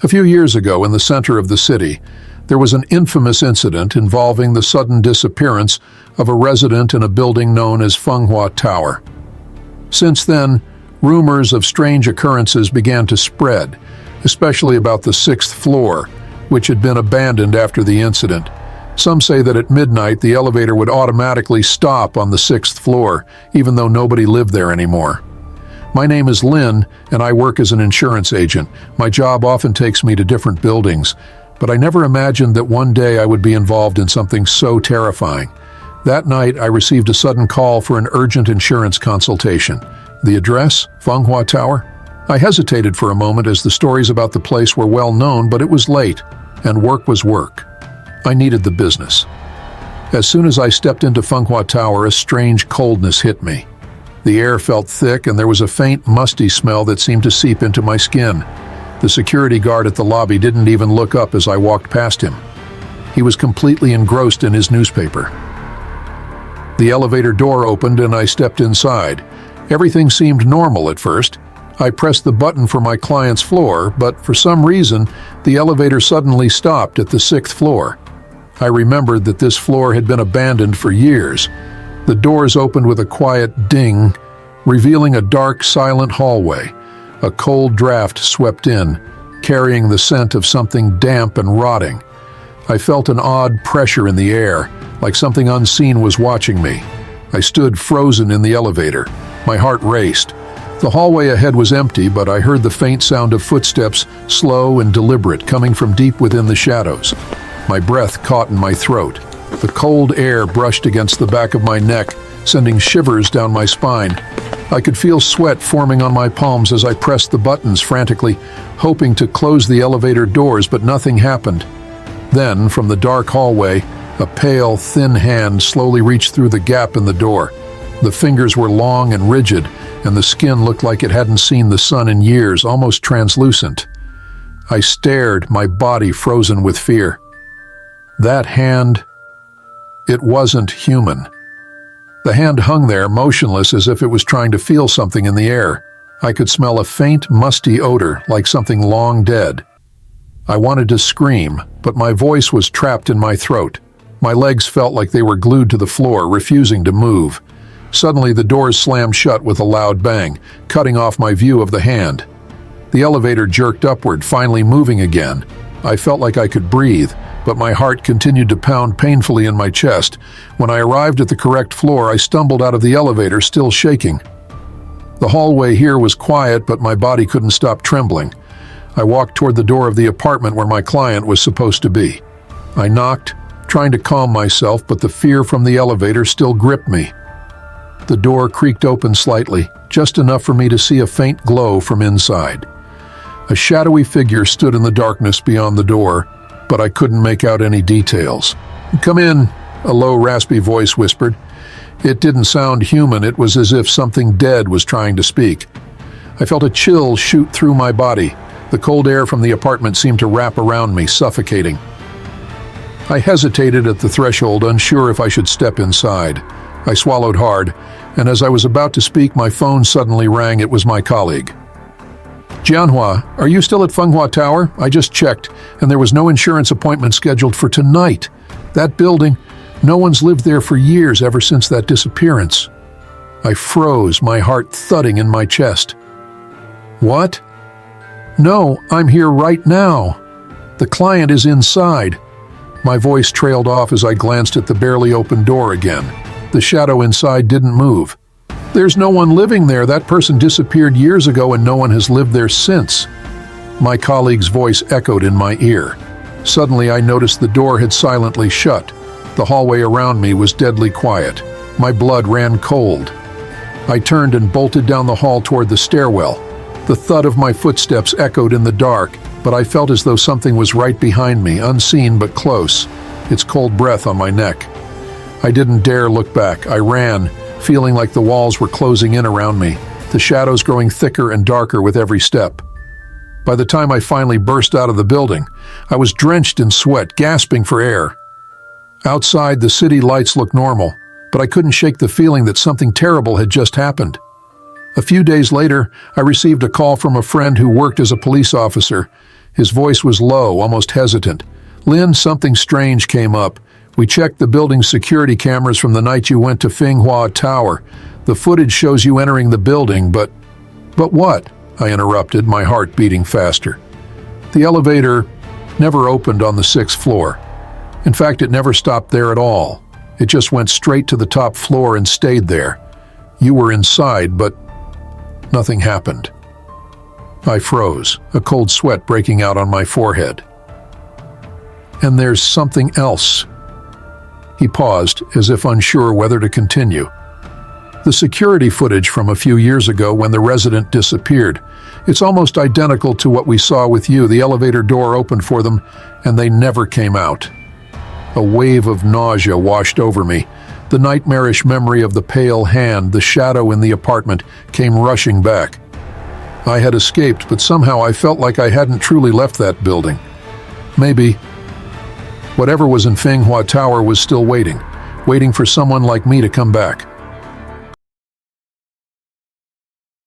A few years ago, in the center of the city, there was an infamous incident involving the sudden disappearance of a resident in a building known as Fenghua Tower. Since then, rumors of strange occurrences began to spread, especially about the sixth floor, which had been abandoned after the incident. Some say that at midnight the elevator would automatically stop on the sixth floor, even though nobody lived there anymore. My name is Lynn, and I work as an insurance agent. My job often takes me to different buildings, but I never imagined that one day I would be involved in something so terrifying. That night, I received a sudden call for an urgent insurance consultation. The address? Fenghua Tower? I hesitated for a moment as the stories about the place were well known, but it was late, and work was work. I needed the business. As soon as I stepped into Fenghua Tower, a strange coldness hit me. The air felt thick, and there was a faint, musty smell that seemed to seep into my skin. The security guard at the lobby didn't even look up as I walked past him. He was completely engrossed in his newspaper. The elevator door opened, and I stepped inside. Everything seemed normal at first. I pressed the button for my client's floor, but for some reason, the elevator suddenly stopped at the sixth floor. I remembered that this floor had been abandoned for years. The doors opened with a quiet ding, revealing a dark, silent hallway. A cold draft swept in, carrying the scent of something damp and rotting. I felt an odd pressure in the air, like something unseen was watching me. I stood frozen in the elevator. My heart raced. The hallway ahead was empty, but I heard the faint sound of footsteps, slow and deliberate, coming from deep within the shadows. My breath caught in my throat. The cold air brushed against the back of my neck, sending shivers down my spine. I could feel sweat forming on my palms as I pressed the buttons frantically, hoping to close the elevator doors, but nothing happened. Then, from the dark hallway, a pale, thin hand slowly reached through the gap in the door. The fingers were long and rigid, and the skin looked like it hadn't seen the sun in years, almost translucent. I stared, my body frozen with fear. That hand, it wasn't human. The hand hung there, motionless, as if it was trying to feel something in the air. I could smell a faint, musty odor, like something long dead. I wanted to scream, but my voice was trapped in my throat. My legs felt like they were glued to the floor, refusing to move. Suddenly, the doors slammed shut with a loud bang, cutting off my view of the hand. The elevator jerked upward, finally moving again. I felt like I could breathe, but my heart continued to pound painfully in my chest. When I arrived at the correct floor, I stumbled out of the elevator, still shaking. The hallway here was quiet, but my body couldn't stop trembling. I walked toward the door of the apartment where my client was supposed to be. I knocked, trying to calm myself, but the fear from the elevator still gripped me. The door creaked open slightly, just enough for me to see a faint glow from inside. A shadowy figure stood in the darkness beyond the door, but I couldn't make out any details. "Come in," a low, raspy voice whispered. It didn't sound human. It was as if something dead was trying to speak. I felt a chill shoot through my body. The cold air from the apartment seemed to wrap around me, suffocating. I hesitated at the threshold, unsure if I should step inside. I swallowed hard, and as I was about to speak, my phone suddenly rang. It was my colleague. "Jianhua, are you still at Fenghua Tower? I just checked, and there was no insurance appointment scheduled for tonight. That building, no one's lived there for years ever since that disappearance." I froze, my heart thudding in my chest. "What?" "No, I'm here right now. The client is inside." My voice trailed off as I glanced at the barely open door again. The shadow inside didn't move. "There's no one living there. That person disappeared years ago and no one has lived there since." My colleague's voice echoed in my ear. Suddenly I noticed the door had silently shut. The hallway around me was deadly quiet. My blood ran cold. I turned and bolted down the hall toward the stairwell. The thud of my footsteps echoed in the dark, but I felt as though something was right behind me, unseen but close, its cold breath on my neck. I didn't dare look back. I ran, feeling like the walls were closing in around me, the shadows growing thicker and darker with every step. By the time I finally burst out of the building, I was drenched in sweat, gasping for air. Outside, the city lights looked normal, but I couldn't shake the feeling that something terrible had just happened. A few days later, I received a call from a friend who worked as a police officer. His voice was low, almost hesitant. "Lin, something strange came up. We checked the building's security cameras from the night you went to Fenghua Tower. The footage shows you entering the building, but..." "But what?" I interrupted, my heart beating faster. "The elevator never opened on the 6th floor. In fact, it never stopped there at all. It just went straight to the top floor and stayed there. You were inside, but nothing happened." I froze, a cold sweat breaking out on my forehead. "And there's something else." He paused, as if unsure whether to continue. "The security footage from a few years ago when the resident disappeared. It's almost identical to what we saw with you. The elevator door opened for them, and they never came out." A wave of nausea washed over me. The nightmarish memory of the pale hand, the shadow in the apartment, came rushing back. I had escaped, but somehow I felt like I hadn't truly left that building. Maybe whatever was in Fenghua Tower was still waiting for someone like me to come back.